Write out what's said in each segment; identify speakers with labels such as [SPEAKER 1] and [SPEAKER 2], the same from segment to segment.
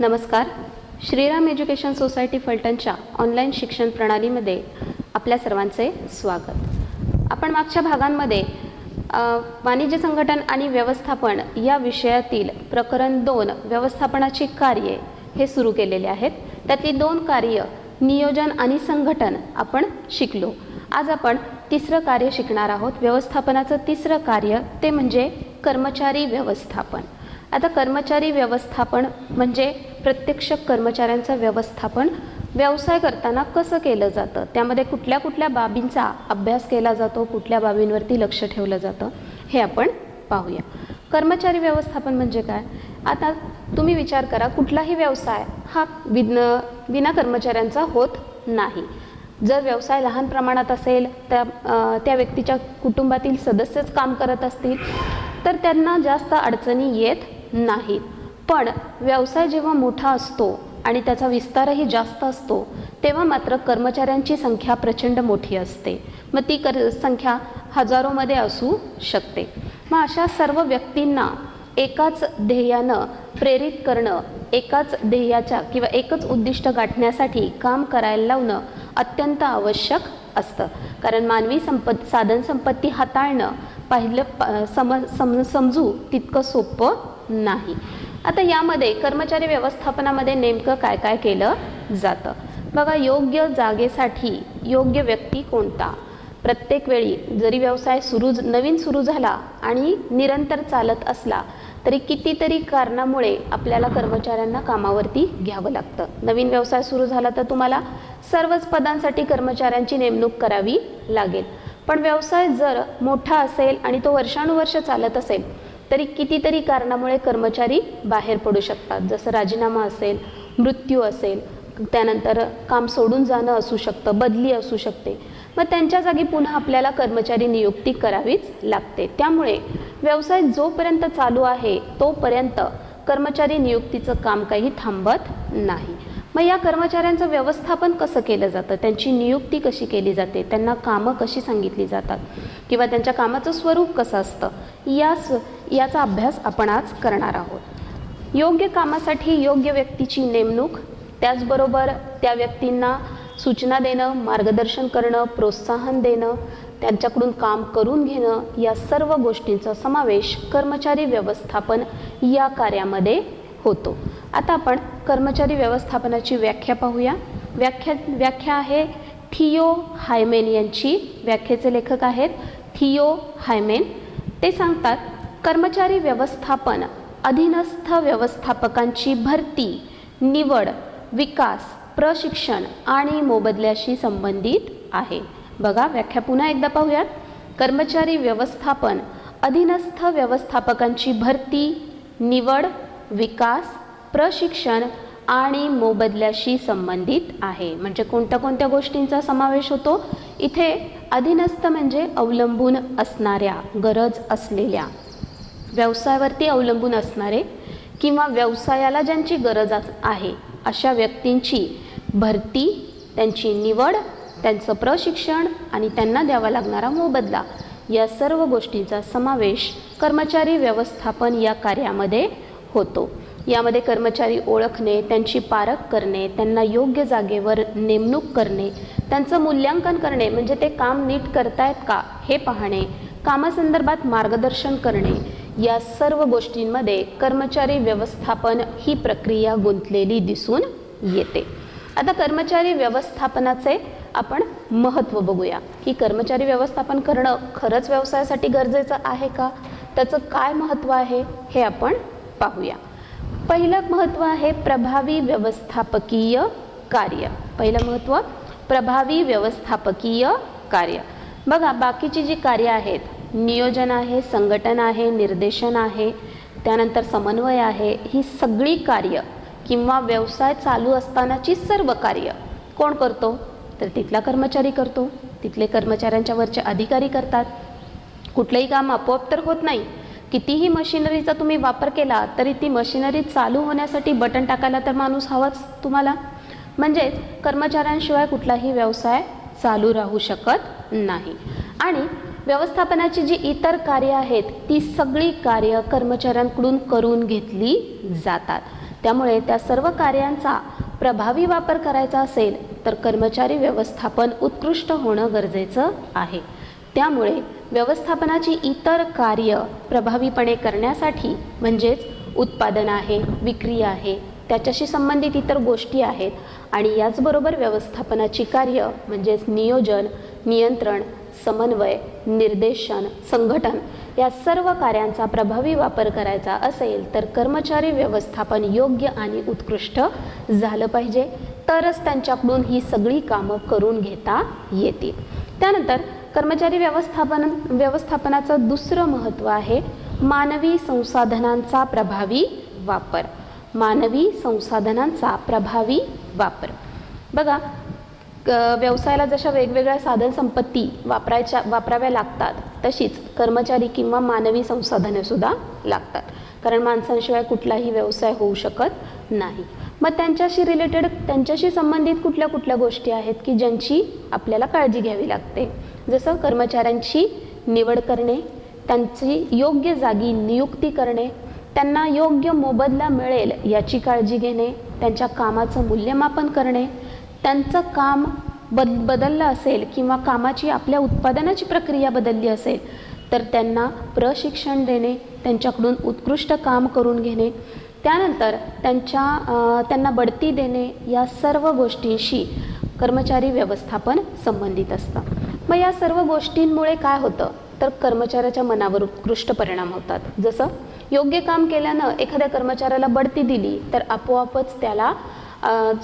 [SPEAKER 1] नमस्कार. Shriram education society फलटणच्या online शिक्षण प्रणालीमध्ये आपल्या सर्वांचे स्वागत. आपण मागच्या भागांमध्ये वाणिज्य संघटन आणि व्यवस्थापन या विषयातील प्रकरण 2 व्यवस्थापनाची कार्ये हे सुरू केलेले आहेत. त्यातली 2 कार्य नियोजन आणि संघटन आपण शिकलो. आज आपण तिसरं कार्य शिकणार आहोत. व्यवस्थापनाचं तिसरं कार्य ते म्हणजे कर्मचारी व्यवस्थापन. आता कर्मचारी व्यवस्थापन म्हणजे प्रत्यक्ष कर्मचाऱ्यांचं व्यवस्थापन व्यवसाय करताना कसं केलं जातं, त्यामध्ये कुठल्या कुठल्या बाबींचा अभ्यास केला जातो, कुठल्या बाबींवरती लक्ष ठेवलं जातं हे आपण पाहूया. कर्मचारी व्यवस्थापन म्हणजे काय? आता तुम्ही विचार करा, कुठलाही व्यवसाय हा विना कर्मचाऱ्यांचा होत नाही. जर व्यवसाय लहान प्रमाणात असेल, त्या व्यक्तीच्या कुटुंबातील सदस्यच काम करत असतील तर त्यांना जास्त अडचणी येत नाहीत. पण व्यवसाय जेव्हा मोठा असतो आणि त्याचा विस्तारही जास्त असतो तेव्हा मात्र कर्मचाऱ्यांची संख्या प्रचंड मोठी असते. मग ती संख्या हजारोमध्ये असू शकते. मग अशा सर्व व्यक्तींना एकाच ध्येयानं प्रेरित करणं, एकाच ध्येयाच्या किंवा एकच उद्दिष्ट गाठण्यासाठी काम करायला लावणं अत्यंत आवश्यक असतं. कारण मानवी साधन संपत्ती हाताळणं समजू तितकं सोपं नाही. आता यामध्ये कर्मचारी व्यवस्थापनामध्ये नेमकं काय काय केलं जातं बघा. योग्य जागेसाठी योग्य व्यक्ती कोणता? प्रत्येक वेळी जरी व्यवसाय नवीन सुरू झाला आणि निरंतर चालत असला तरी कितीतरी कारणामुळे आपल्याला कर्मचाऱ्यांना कामावरती घ्यावं लागतं. नवीन व्यवसाय सुरू झाला तर तुम्हाला सर्वच पदांसाठी कर्मचाऱ्यांची नेमणूक करावी लागेल. पण व्यवसाय जर मोठा असेल आणि तो वर्षानुवर्ष चालत असेल तरी कितीतरी कारणामुळे कर्मचारी बाहेर पडू शकतात. जसं राजीनामा असेल, मृत्यू असेल, त्यानंतर काम सोडून जाणं असू शकतं, बदली असू शकते. मग त्यांच्या जागी पुन्हा आपल्याला कर्मचारी नियुक्ती करावीच लागते. त्यामुळे व्यवसाय जोपर्यंत चालू आहे तोपर्यंत कर्मचारी नियुक्तीचं काम काही थांबत नाही. मग या कर्मचाऱ्यांचं व्यवस्थापन कसं केलं जातं, त्यांची नियुक्ती कशी केली जाते, त्यांना कामं कशी सांगितली जातात किंवा त्यांच्या कामाचं स्वरूप कसं असतं, याचा अभ्यास आपण आज करणार आहोत. योग्य कामासाठी योग्य व्यक्तीची नेमणूक, त्याचबरोबर त्या व्यक्तींना सूचना देणं, मार्गदर्शन करणं, प्रोत्साहन देणं, त्यांच्याकडून काम करून घेणं, या सर्व गोष्टींचा समावेश कर्मचारी व्यवस्थापन या कार्यामध्ये होतो. आता आपण कर्मचारी व्यवस्थापनाची व्याख्या पाहूया. व्याख्या आहे थियो हायमेन यांची. व्याख्येचे लेखक आहेत थियो हायमेन. ते सांगतात, कर्मचारी व्यवस्थापन अधीनस्थ व्यवस्थापकांची भरती, निवड, विकास, प्रशिक्षण आणि मोबदल्याशी संबंधित आहे. बघा, व्याख्या पुन्हा एकदा पाहूयात. कर्मचारी व्यवस्थापन अधीनस्थ व्यवस्थापकांची भरती, निवड, विकास, प्रशिक्षण आणि मोबदल्याशी संबंधित आहे. म्हणजे कोणत्या कोणत्या गोष्टींचा समावेश होतो इथे? अधीनस्थ म्हणजे अवलंबून असणाऱ्या, गरज असलेल्या, व्यवसायावरती अवलंबून असणारे किंवा व्यवसायाला ज्यांची गरज आहे अशा व्यक्तींची भरती, त्यांची निवड, त्यांचं प्रशिक्षण आणि त्यांना द्यावा लागणारा मोबदला, या सर्व गोष्टींचा समावेश कर्मचारी व्यवस्थापन या कार्यामध्ये होतो. यामध्ये कर्मचारी ओळखणे, त्यांची पारख करणे, त्यांना योग्य जागेवर नेमणूक करणे, त्यांचं मूल्यांकन करणे म्हणजे ते काम नीट करतायत का हे पाहणे, कामासंदर्भात मार्गदर्शन करणे, या सर्व गोष्टींमध्ये कर्मचारी व्यवस्थापन ही प्रक्रिया गुंतलेली दिसून येते. आता कर्मचारी व्यवस्थापनाचे आपण महत्त्व बघूया की कर्मचारी व्यवस्थापन करणं खरंच व्यवसायासाठी गरजेचं आहे का, त्याचं काय महत्त्व आहे हे आपण पाहूया. पहिलं महत्त्व आहे प्रभावी व्यवस्थापकीय कार्य. पहिलं महत्त्व प्रभावी व्यवस्थापकीय कार्य. बघा, बाकीची जी कार्य आहेत, नियोजन आहे, संघटन आहे, निर्देशन आहे, त्यानंतर समन्वय आहे, ही सगळी कार्य किंवा व्यवसाय चालू असतानाची सर्व कार्य कोण करतो? तर तिथला कर्मचारी करतो. तिथले कर्मचाऱ्यांच्या वरचे अधिकारी करतात. कुठलंही काम आपोआप तर होत नाही. कितीही मशिनरीचा तुम्ही वापर केला तरी ती मशिनरी चालू होण्यासाठी बटन टाकायला तर माणूस हवाच तुम्हाला. म्हणजेच कर्मचाऱ्यांशिवाय कुठलाही व्यवसाय चालू राहू शकत नाही. आणि व्यवस्थापनाची जी इतर कार्य आहेत ती सगळी कार्य कर्मचाऱ्यांकडून करून घेतली जातात. त्यामुळे त्या सर्व कार्यांचा प्रभावी वापर करायचा असेल तर कर्मचारी व्यवस्थापन उत्कृष्ट होणं गरजेचं आहे. त्यामुळे व्यवस्थापनाची इतर कार्य प्रभावीपणे करण्यासाठी म्हणजेच उत्पादन आहे, विक्री आहे, त्याच्याशी संबंधित इतर गोष्टी आहेत आणि याचबरोबर व्यवस्थापनाची कार्य म्हणजेच नियोजन, नियंत्रण, समन्वय, निर्देशन, संघटन या सर्व कार्यांचा प्रभावी वापर करायचा असेल तर कर्मचारी व्यवस्थापन योग्य आणि उत्कृष्ट झालं पाहिजे, तरच त्यांच्याकडून ही सगळी कामं करून घेता येतील. त्यानंतर कर्मचारी व्यवस्थापनाचं दुसरं महत्त्व आहे मानवी संसाधनांचा प्रभावी वापर. मानवी संसाधनांचा प्रभावी वापर. बघा, व्यवसायाला जशा वेगवेगळ्या साधनसंपत्ती वापराव्या लागतात तशीच कर्मचारी किंवा मानवी संसाधनेसुद्धा लागतात, कारण माणसांशिवाय कुठलाही व्यवसाय होऊ शकत नाही. मग त्यांच्याशी संबंधित कुठल्या गोष्टी आहेत की ज्यांची आपल्याला काळजी घ्यावी लागते, जसं कर्मचाऱ्यांची निवड करणे, त्यांची योग्य जागी नियुक्ती करणे, त्यांना योग्य मोबदला मिळेल याची काळजी घेणे, त्यांच्या कामाचं मूल्यमापन करणे, त्यांचं काम बदललं असेल किंवा कामाची आपल्या उत्पादनाची प्रक्रिया बदलली असेल तर त्यांना प्रशिक्षण देणे, त्यांच्याकडून उत्कृष्ट काम करून घेणे, त्यानंतर त्यांना बढती देणे, या सर्व गोष्टींशी कर्मचारी व्यवस्थापन संबंधित असतं. मग या सर्व गोष्टींमुळे काय होतं तर कर्मचाऱ्याच्या मनावर उत्कृष्ट परिणाम होतात. जसं योग्य काम केल्यानं एखाद्या कर्मचाऱ्याला बढती दिली तर आपोआपच त्याला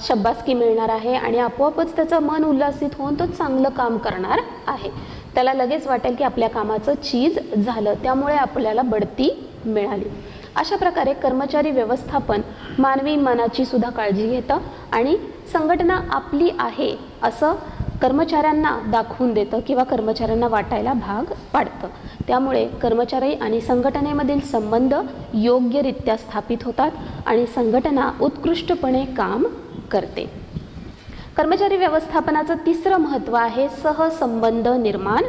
[SPEAKER 1] शाबासकी मिळणार आहे आणि आपोआपच त्याचं मन उल्हासित होऊन तो चांगलं काम करणार आहे. त्याला लगेच वाटेल की आपल्या कामाचं चीज झालं, त्यामुळे आपल्याला बढती मिळाली. अशा प्रकारे कर्मचारी व्यवस्थापन मानवी मनाची सुद्धा काळजी घेतं आणि संघटना आपली आहे असं कर्मचाऱ्यांना दाखवून देतं किंवा कर्मचाऱ्यांना वाटायला भाग पाडतं. त्यामुळे कर्मचारी आणि संघटनेमधील संबंध योग्यरित्या स्थापित होतात आणि संघटना उत्कृष्टपणे काम करते. कर्मचारी व्यवस्थापनाचं तिसरं महत्त्व आहे सहसंबंध निर्माण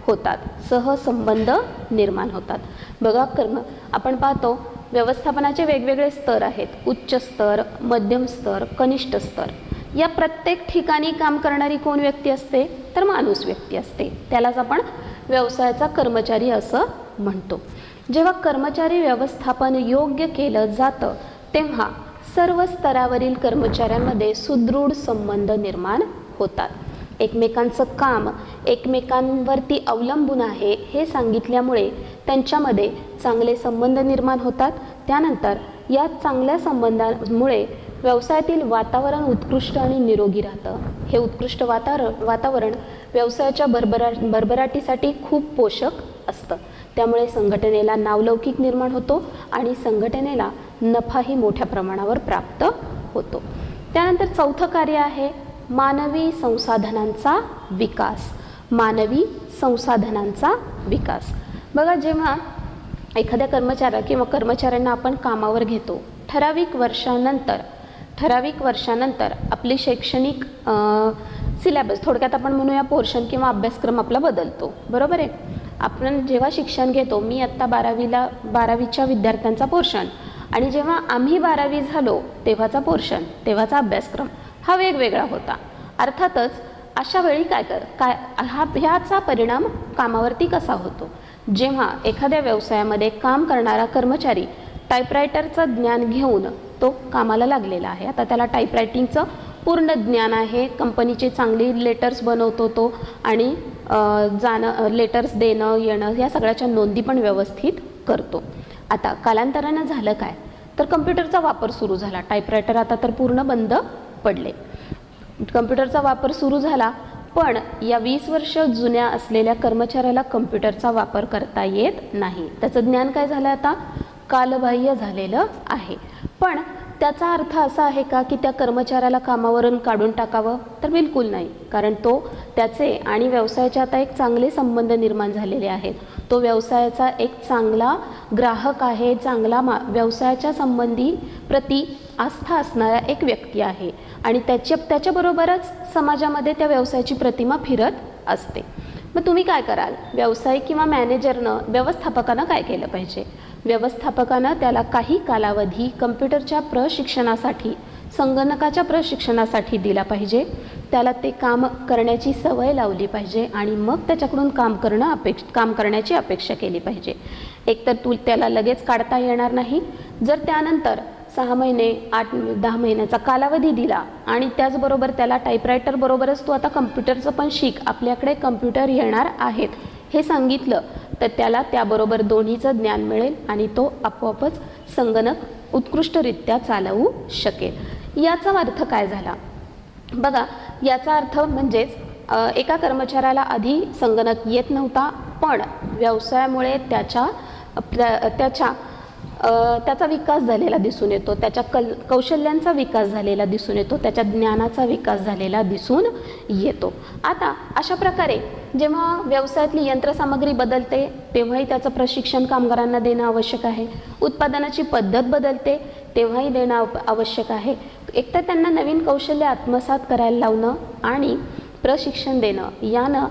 [SPEAKER 1] होतात. सहसंबंध निर्माण होतात. बघा, आपण पाहतो व्यवस्थापनाचे वेगवेगळे स्तर आहेत. उच्च स्तर, मध्यम स्तर, कनिष्ठ स्तर. या प्रत्येक ठिकाणी काम करणारी कोण व्यक्ती असते तर माणूस व्यक्ती असते. त्यालाच आपण व्यवसायाचा कर्मचारी असं म्हणतो. जेव्हा कर्मचारी व्यवस्थापन योग्य केलं जातं तेव्हा सर्व स्तरावरील कर्मचाऱ्यांमध्ये सुदृढ संबंध निर्माण होतात. एकमेकांचं काम एकमेकांवरती अवलंबून आहे हे सांगितल्यामुळे त्यांच्यामध्ये चांगले संबंध निर्माण होतात. त्यानंतर या चांगल्या संबंधांमुळे व्यवसायातील वातावरण उत्कृष्ट आणि निरोगी राहतं. हे उत्कृष्ट वातावरण व्यवसायाच्या भरभराटीसाठी खूप पोषक असतं. त्यामुळे संघटनेला नावलौकिक निर्माण होतो आणि संघटनेला नफाही मोठ्या प्रमाणावर प्राप्त होतो. त्यानंतर चौथं कार्य आहे मानवी संसाधनांचा विकास. मानवी संसाधनांचा विकास. बघा, जेव्हा एखाद्या कर्मचाऱ्यांना आपण कामावर घेतो, ठराविक वर्षानंतर आपली शैक्षणिक सिलेबस, थोडक्यात आपण म्हणूया पोर्शन किंवा अभ्यासक्रम आपला बदलतो, बरोबर आहे. आपण जेव्हा शिक्षण घेतो, मी आत्ता 12वीच्या विद्यार्थ्यांचा पोर्शन आणि जेव्हा आम्ही 12वी झालो तेव्हाचा पोर्शन, तेव्हाचा अभ्यासक्रम हा वेगवेगळा होता. अर्थातच अशा वेळी ह्याचा परिणाम कामावरती कसा होतो. जेव्हा एखाद्या व्यवसायामध्ये काम करणारा कर्मचारी टाईपरायटरचं ज्ञान घेऊन तो कामाला लागलेला आहे, आता त्याला टाईपरायटिंगचं पूर्ण ज्ञान आहे, कंपनीचे चांगली लेटर्स बनवतो तो आणि लेटर्स देणं येणं या सगळ्याच्या नोंदी पण व्यवस्थित करतो. आता कालांतरानं झालं काय तर कम्प्युटरचा वापर सुरू झाला. टाईपरायटर आता तर पूर्ण बंद पडले. कम्प्युटरचा वापर सुरू झाला, पण या 20 वर्ष जुन्या असलेल्या कर्मचाऱ्याला कम्प्युटरचा वापर करता येत नाही. त्याचं ज्ञान काय झालं, आता कालबाह्य झालेलं आहे. पण त्याचा अर्थ असा आहे का की त्या कर्मचाऱ्याला कामावरून काढून टाकावं तर बिलकुल नाही, कारण त्याचे आणि व्यवसायाचे आता एक चांगले संबंध निर्माण झालेले आहेत. तो व्यवसायाचा एक चांगला ग्राहक आहे, चांगला व्यवसायाच्या संबंधी प्रति आस्था असणारा एक व्यक्ती आहे आणि त्याच्याबरोबरच समाजामध्ये त्या व्यवसायाची प्रतिमा फिरत असते. मग तुम्ही काय कराल? व्यावसायिक किंवा मॅनेजरनं, व्यवस्थापकानं काय केलं पाहिजे? व्यवस्थापकानं त्याला काही कालावधी कम्प्युटरच्या प्रशिक्षणासाठी, संगणकाच्या प्रशिक्षणासाठी दिला पाहिजे. त्याला ते काम करण्याची सवय लावली पाहिजे आणि मग त्याच्याकडून काम करण्याची अपेक्षा केली पाहिजे. एकतर त्याला लगेच काढता येणार नाही. जर त्यानंतर 6 महिने, 8-10 महिन्याचा कालावधी दिला आणि त्याचबरोबर त्याला टाईपरायटर बरोबरच तू आता कम्प्युटरचं पण शिक, आपल्याकडे कम्प्युटर येणार आहेत, हे सांगितलं तर त्याला त्याबरोबर दोन्हीचं ज्ञान मिळेल आणि तो आपोआपच संगणक उत्कृष्टरित्या चालवू शकेल. याचा अर्थ काय झाला? बघा, याचा अर्थ म्हणजेच एका कर्मचाऱ्याला आधी संगणक येत नव्हता, पण व्यवसायामुळे त्याचा विकास झालेला दिसून येतो, त्याच्या कौशल्यांचा विकास झालेला दिसून येतो, त्याच्या ज्ञानाचा विकास झालेला दिसून येतो. आता अशा प्रकारे जेव्हा व्यवसायातली यंत्रसामग्री बदलते तेव्हाही त्याचं प्रशिक्षण कामगारांना देणं आवश्यक आहे. उत्पादनाची पद्धत बदलते तेव्हाही देणं आवश्यक आहे. एकतर त्यांना नवीन कौशल्य आत्मसात करायला लावणं आणि प्रशिक्षण देणं, यानं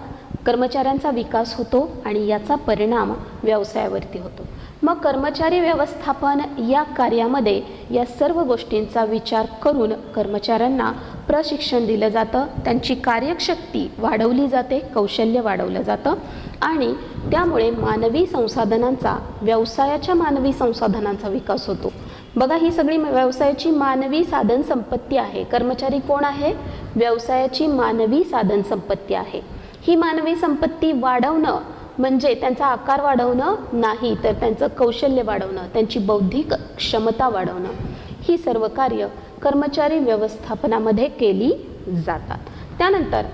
[SPEAKER 1] कर्मचाऱ्यांचा विकास होतो आणि याचा परिणाम व्यवसायावरती होतो. मग कर्मचारी व्यवस्थापन या कार्यामध्ये या सर्व गोष्टींचा विचार करून कर्मचाऱ्यांना प्रशिक्षण दिलं जातं, त्यांची कार्यशक्ती वाढवली जाते, कौशल्य वाढवलं जातं आणि त्यामुळे व्यवसायाच्या मानवी संसाधनांचा विकास होतो. बघा, ही सगळी व्यवसायाची मानवी साधन संपत्ती आहे. कर्मचारी कोण आहे? व्यवसायाची मानवी साधन संपत्ती आहे. ही मानवी संपत्ती वाढवणं म्हणजे त्यांचा आकार वाढवणं नाही, तर त्यांचं कौशल्य वाढवणं, त्यांची बौद्धिक क्षमता वाढवणं, ही सर्व कार्य कर्मचारी व्यवस्थापनामध्ये केली जातात. त्यानंतर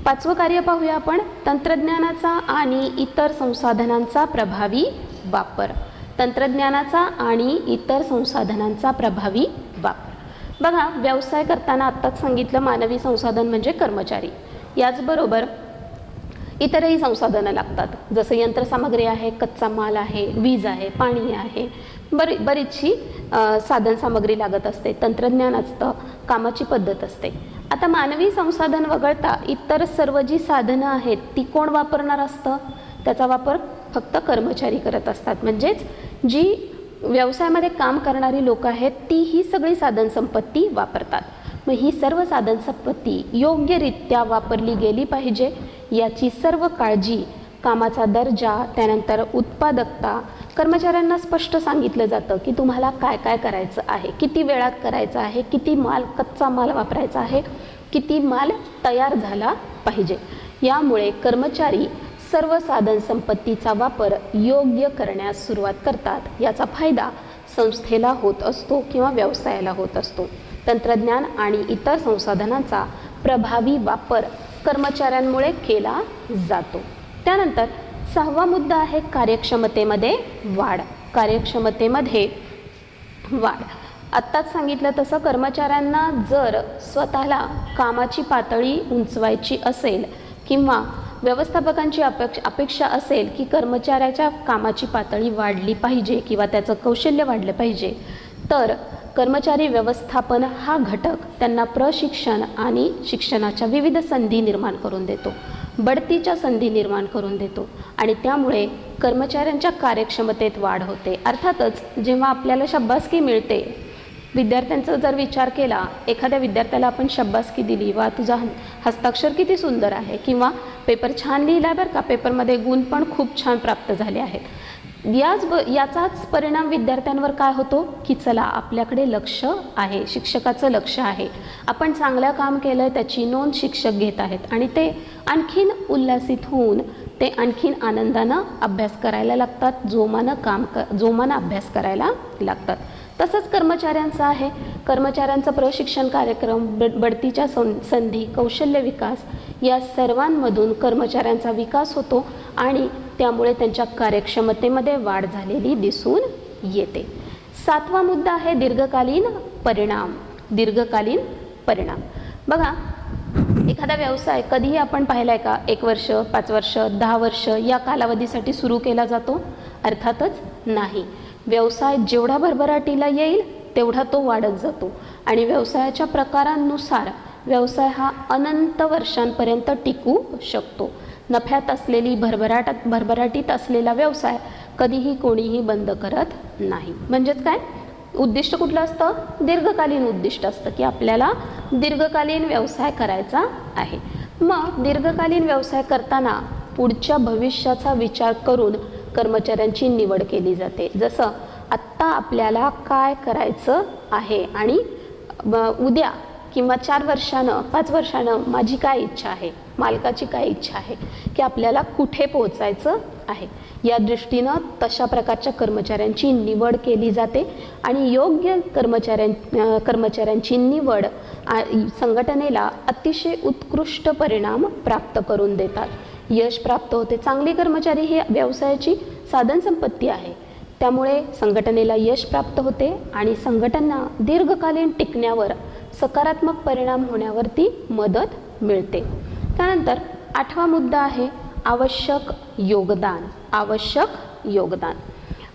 [SPEAKER 1] 5वं कार्य पाहूया आपण, तंत्रज्ञानाचा आणि इतर संसाधनांचा प्रभावी वापर. तंत्रज्ञानाचा आणि इतर संसाधनांचा प्रभावी वापर. बघा, व्यवसाय करताना आत्ताच सांगितलं मानवी संसाधन म्हणजे कर्मचारी, याचबरोबर इतरही संसाधनं लागतात, जसं यंत्रसामग्री आहे, कच्चा माल आहे, वीज आहे, पाणी आहे, बरीचशी साधनसामग्री लागत असते, तंत्रज्ञान असतं, कामाची पद्धत असते. आता मानवी संसाधन वगळता इतर सर्व जी साधनं आहेत ती कोण वापरणार असतं? त्याचा वापर फक्त कर्मचारी करत असतात. म्हणजेच जी व्यवसायामध्ये काम करणारी लोक आहेत ती ही सगळी साधनसंपत्ती वापरतात. मग ही सर्व साधनसंपत्ती योग्यरित्या वापरली गेली पाहिजे, याची सर्व काळजी, कामाचा दर्जा, त्यानंतर उत्पादकता, कर्मचाऱ्यांना स्पष्ट सांगितलं जातं की तुम्हाला काय काय करायचं आहे, किती वेळात करायचं आहे, किती कच्चा माल वापरायचा आहे, किती माल तयार झाला पाहिजे. यामुळे कर्मचारी सर्व साधनसंपत्तीचा वापर योग्य करण्यास सुरुवात करतात. याचा फायदा संस्थेला होत असतो किंवा व्यवसायाला होत असतो. तंत्रज्ञान आणि इतर संसाधनांचा प्रभावी वापर कर्मचाऱ्यांमुळे केला जातो. त्यानंतर 6वा मुद्दा आहे कार्यक्षमतेमध्ये वाढ. कार्यक्षमतेमध्ये वाढ. आत्ताच सांगितलं तसं कर्मचाऱ्यांना जर स्वतःला कामाची पातळी उंचवायची असेल किंवा व्यवस्थापकांची अपेक्षा असेल की कर्मचाऱ्याच्या कामाची पातळी वाढली पाहिजे किंवा त्याचं कौशल्य वाढलं पाहिजे, तर कर्मचारी व्यवस्थापन हा घटक त्यांना प्रशिक्षण आणि शिक्षणाच्या विविध संधी निर्माण करून देतो, बढतीच्या संधी निर्माण करून देतो आणि त्यामुळे कर्मचाऱ्यांच्या कार्यक्षमतेत वाढ होते. अर्थातच जेव्हा आपल्याला शाबासकी मिळते, विद्यार्थ्यांचा जर विचार केला, एखाद्या विद्यार्थ्याला आपण शाबासकी दिली, वा तुझा हस्ताक्षर किती सुंदर आहे किंवा पेपर छान लिहिला बरं का, पेपरमध्ये गुण पण खूप छान प्राप्त झाले आहेत, याचाच परिणाम विद्यार्थ्यांवर काय होतो की चला आपल्याकडे लक्ष आहे, शिक्षकाचं लक्ष आहे, आपण चांगलं काम केलं, त्याची नोंद शिक्षक घेत आहेत आणि ते आणखीन उल्हासित होऊन ते आणखीन आनंदानं अभ्यास करायला लागतात, जोमानं अभ्यास करायला लागतात. तसंच कर्मचाऱ्यांचं आहे. कर्मचाऱ्यांचं प्रशिक्षण कार्यक्रम, बढतीच्या संधी, कौशल्य विकास या सर्वांमधून कर्मचाऱ्यांचा विकास होतो आणि त्यामुळे त्यांच्या कार्यक्षमतेमध्ये वाढ झालेली दिसून येते. 7वा मुद्दा आहे दीर्घकालीन परिणाम. दीर्घकालीन परिणाम. बघा, एखादा व्यवसाय कधीही आपण पाहिलाय का 1 वर्ष, 5 वर्ष, 10 वर्ष या कालावधीसाठी सुरू केला जातो? अर्थातच नाही. व्यवसाय जेवढा भरभराटीला येईल तेवढा तो वाढत जातो आणि व्यवसायाच्या प्रकारांनुसार व्यवसाय हा अनंत वर्षांपर्यंत टिकू शकतो. नफ्यात असलेली भरभराटीत असलेला व्यवसाय कधीही कोणीही बंद करत नाही. म्हणजेच काय, उद्दिष्ट कुठलं असतं? दीर्घकालीन उद्दिष्ट असतं की आपल्याला दीर्घकालीन व्यवसाय करायचा आहे. मग दीर्घकालीन व्यवसाय करताना पुढच्या भविष्याचा विचार करून कर्मचाऱ्यांची निवड केली जाते. जसं आत्ता आपल्याला काय करायचं आहे आणि उद्या किंवा 4 वर्षानं 5 वर्षानं माझी काय इच्छा आहे, मालकाची काय इच्छा आहे की आपल्याला कुठे पोहोचायचं आहे, या दृष्टीनं तशा प्रकारच्या कर्मचाऱ्यांची निवड केली जाते. आणि योग्य कर्मचाऱ्यांची निवड संघटनेला अतिशय उत्कृष्ट परिणाम प्राप्त करून देतात. यश प्राप्त होते. चांगले कर्मचारी ही व्यवसायाची साधनसंपत्ती आहे. त्यामुळे संघटनेला यश प्राप्त होते आणि संघटना दीर्घकालीन टिकण्यावर सकारात्मक परिणाम होण्यावरती मदत मिळते. त्यानंतर 8वा मुद्दा आहे आवश्यक योगदान. आवश्यक योगदान.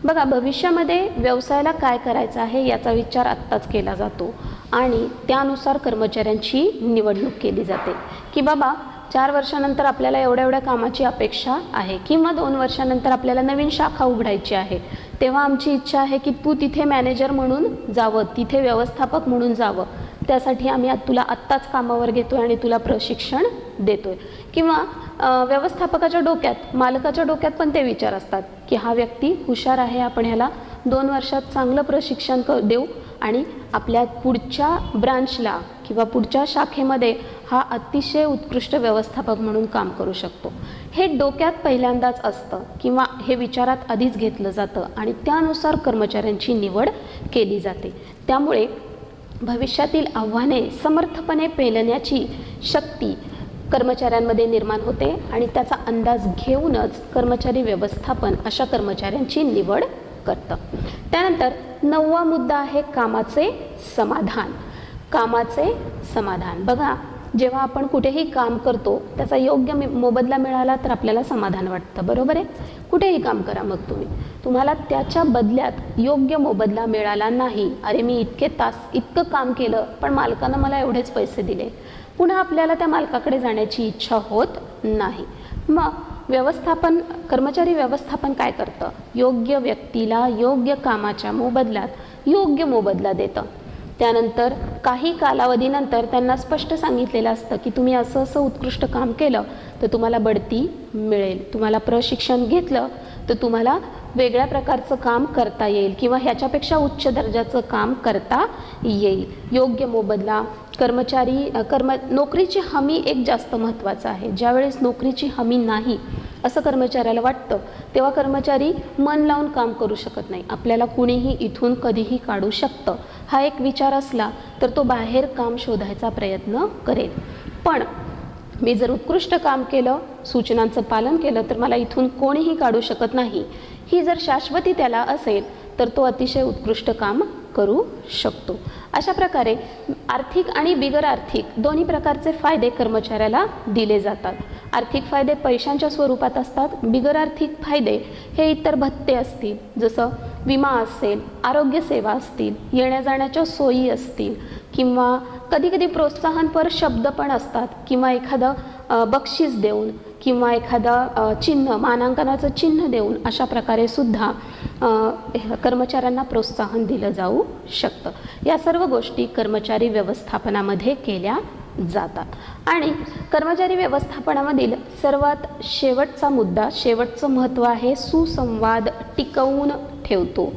[SPEAKER 1] बघा, भविष्यामध्ये व्यवसायाला काय करायचं आहे याचा विचार आत्ताच केला जातो आणि त्यानुसार कर्मचाऱ्यांची निवडणूक केली जाते की बाबा 4 वर्षानंतर आपल्याला एवढ्या कामाची अपेक्षा आहे किंवा 2 वर्षानंतर आपल्याला नवीन शाखा उघडायची आहे. तेव्हा आमची इच्छा आहे की तू तिथे मॅनेजर म्हणून जावं, तिथे व्यवस्थापक म्हणून जावं. त्यासाठी आम्ही तुला आत्ताच कामावर घेतो आहे आणि तुला प्रशिक्षण देतो आहे. किंवा व्यवस्थापकाच्या डोक्यात, मालकाच्या डोक्यात पण ते विचार असतात की हा व्यक्ती हुशार आहे, आपण ह्याला 2 वर्षात चांगलं प्रशिक्षण देऊ आणि आपल्या पुढच्या ब्रांचला किंवा पुढच्या शाखेमध्ये हा अतिशय उत्कृष्ट व्यवस्थापक म्हणून काम करू शकतो. हे डोक्यात पहिल्यांदाच असतं किंवा हे विचारात आधीच घेतलं जातं आणि त्यानुसार कर्मचाऱ्यांची निवड केली जाते. त्यामुळे भविष्यातील आव्हाने समर्थपणे पेलण्याची शक्ती कर्मचाऱ्यांमध्ये निर्माण होते आणि त्याचा अंदाज घेऊनच कर्मचारी व्यवस्थापन अशा कर्मचाऱ्यांची निवड करतं. त्यानंतर 9वा मुद्दा आहे कामाचे समाधान. कामाचे समाधान. बघा, जेव्हा आपण कुठेही काम करतो त्याचा योग्य मोबदला मिळाला तर आपल्याला समाधान वाटतं, बरोबर आहे? कुठेही काम करा मग तुम्हाला त्याच्या बदल्यात योग्य मोबदला मिळाला नाही, अरे मी इतके तास इतकं काम केलं पण मालकानं मला एवढेच पैसे दिले, पुन्हा आपल्याला त्या मालकाकडे जाण्याची इच्छा होत नाही. मग कर्मचारी व्यवस्थापन काय करतं? योग्य व्यक्तीला योग्य कामाच्या मोबदल्यात योग्य मोबदला देतं. त्यानंतर काही कालावधीनंतर त्यांना स्पष्ट सांगितलेलं असतं की तुम्ही असं उत्कृष्ट काम केलं तर तुम्हाला बढती मिळेल, तुम्हाला प्रशिक्षण घेतलं तर तुम्हाला वेगळ्या प्रकारचं काम करता येईल किंवा ह्याच्यापेक्षा उच्च दर्जाचं काम करता येईल. योग्य मोबदला. नोकरीची हमी एक जास्त महत्त्वाचं आहे. ज्यावेळेस नोकरीची हमी नाही असं कर्मचाऱ्याला वाटतं तेव्हा कर्मचारी मन लावून काम करू शकत नाही. आपल्याला कुणीही इथून कधीही काढू शकतं हा एक विचार असला तर तो बाहेर काम शोधायचा प्रयत्न करेल. पण मी जर उत्कृष्ट काम केलं, सूचनांचं पालन केलं तर मला इथून कोणीही काढू शकत नाही, ही जर शाश्वती त्याला असेल तर तो अतिशय उत्कृष्ट काम करू शकतो. अशा प्रकारे आर्थिक आणि बिगर आर्थिक दोन्ही प्रकारचे फायदे कर्मचाऱ्याला दिले जातात. आर्थिक फायदे पैशांच्या स्वरूपात असतात. बिगर आर्थिक फायदे हे इतर भत्ते असतील, जसं विमा असेल, आरोग्य सेवा असतील, येण्या जाण्याच्या सोयी असतील किंवा कधी प्रोत्साहनपर शब्द पण असतात किंवा एखादं बक्षीस देऊन किंवा एखादा चिन्ह, मानांकनाचं चिन्ह देऊन अशा प्रकारे सुद्धा कर्मचाऱ्यांना प्रोत्साहन दिलं जाऊ शकतं. या सर्व गोष्टी कर्मचारी व्यवस्थापनामध्ये केल्या जातात. आणि कर्मचारी व्यवस्थापनामधील सर्वात शेवटचा मुद्दा, शेवटचं महत्त्व आहे सुसंवाद टिकवून ठेवतो.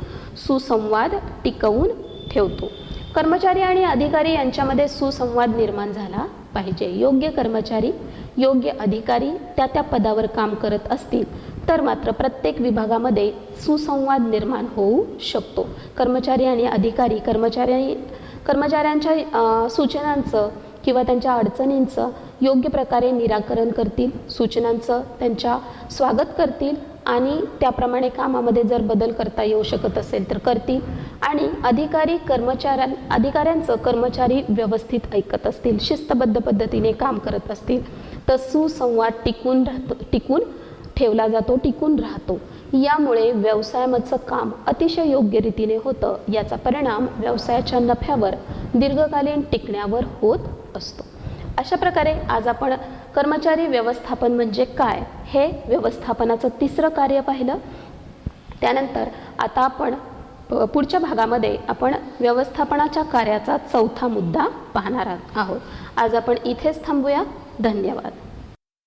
[SPEAKER 1] सुसंवाद टिकवून ठेवतो. कर्मचारी आणि अधिकारी यांच्यामध्ये सुसंवाद निर्माण झाला पाहिजे. योग्य कर्मचारी, योग्य अधिकारी त्या पदावर काम करत असतील तर मात्र प्रत्येक विभागामध्ये सुसंवाद निर्माण होऊ शकतो. कर्मचारी आणि अधिकारी कर्मचाऱ्यांच्या सूचनांचं किंवा त्यांच्या अडचणींचं योग्य प्रकारे निराकरण करतील, सूचनांचं त्यांच्या स्वागत करतील आणि त्याप्रमाणे कामामध्ये जर बदल करता येऊ शकत असेल तर करतील. आणि अधिकाऱ्यांचं कर्मचारी व्यवस्थित ऐकत असतील, शिस्तबद्ध पद्धतीने काम करत असतील तर सुसंवाद टिकून ठेवला जातो, टिकून राहतो. यामुळे व्यवसायामधचं काम अतिशय योग्य रीतीने होतं. याचा परिणाम व्यवसायाच्या नफ्यावर, दीर्घकालीन टिकण्यावर होत असतो. अशा प्रकारे आज आपण कर्मचारी व्यवस्थापन म्हणजे काय हे व्यवस्थापनाचं तिसरं कार्य पाहिलं. त्यानंतर आता आपण पुढच्या भागामध्ये आपण व्यवस्थापनाच्या कार्याचा चौथा मुद्दा पाहणार आहोत. आज आपण इथेच थांबूया. धन्यवाद.